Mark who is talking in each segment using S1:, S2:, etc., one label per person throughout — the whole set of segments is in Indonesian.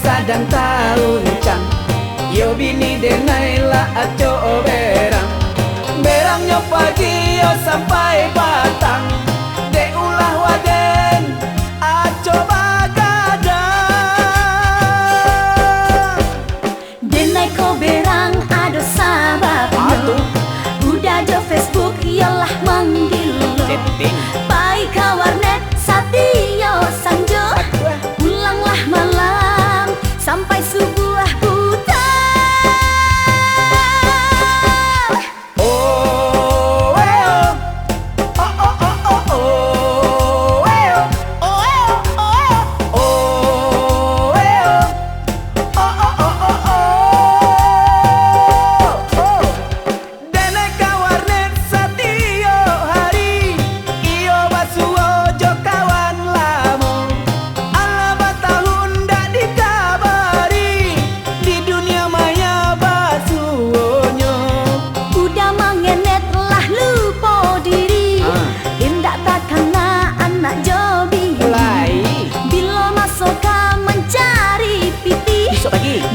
S1: sadang tahun can. Yo bini denai la aco berang. Berangnya pagi yo sampai batang. De ulah waden aco bagadang.
S2: Denai ko berang ado sababnya. Udah do Facebook yalah manggil lo. Pai ka warnet satio sanjo. Pulanglah malam sampai subuh buta.
S1: Oh, oh, oh, oh, oh, oh, oh,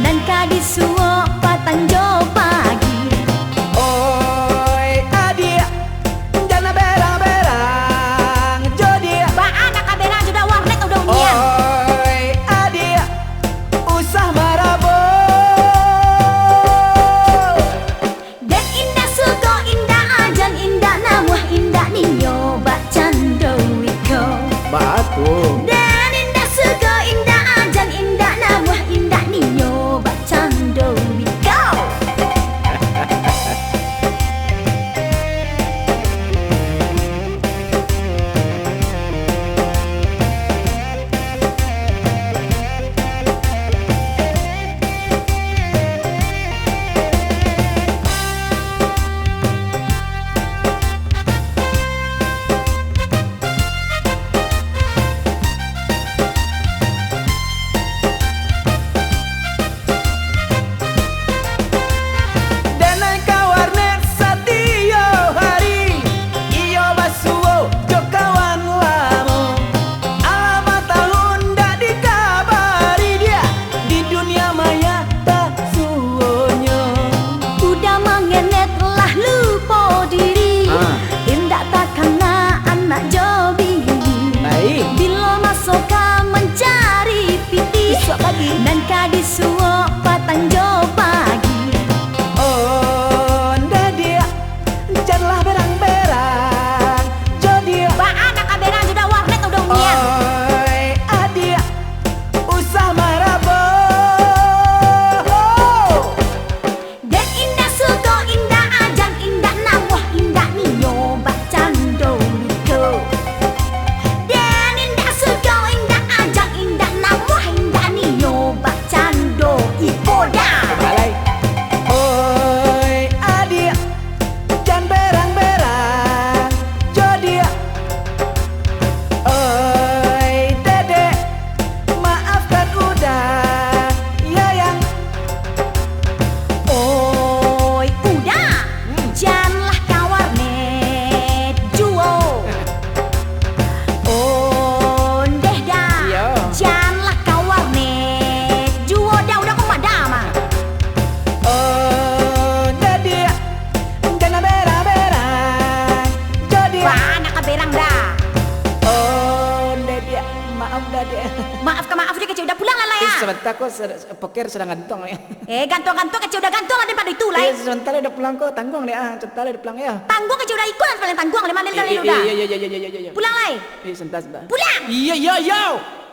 S2: nan kadi suo patanjo pagi.
S1: oi adia jana berang-berang jodi
S2: Ba anak kaberang sudah warnet udah unian.
S1: oi adia usah marabo.
S2: Dan indah suko indah ajan indah namuh indah ninyo bacando wiko.
S1: Batu
S2: Dan indah suko indah ajan indah namuh indah ninyo bacando wiko. Dan kadi suo patanjo pagi.
S1: oh ndadia janlah berang-berang jodi
S2: Ba anak kaberang sudah warnet udah unian.
S1: oi adia usah marabo.
S2: Dan indah suko indah ajan indah namuh indah ninyo bacando wiko. Dan indah suko indah ajan indah namuh indah ninyo bacando ipoda.
S1: Balai oi adia jan berang-berang jodi oi dede maafkan udah yayang.
S2: Oi udah janganlah kau warnet juo. Oh deh dah
S1: Iya.
S2: janganlah kau warnet juo dah udah kau madama.
S1: oh ndadia jana berang-berang jodi
S2: Ba anak kaberang dah.
S1: oh ndadia maaf ndadia.
S2: Maaf dia kecil udah pulang lah ya.
S1: Sebentar kok pokir sedang gantong ya.
S2: Gantung kecil udah gantung ada pada itu lah.
S1: Sebentar udah pulang kok tanggung deh sebentar udah pulang ya.
S2: Tanggung kecil udah ikut paling tanggung ada mana udah.
S1: Iya.
S2: Pulang lah.
S1: Sebentar.
S2: Pulang.
S1: Iya.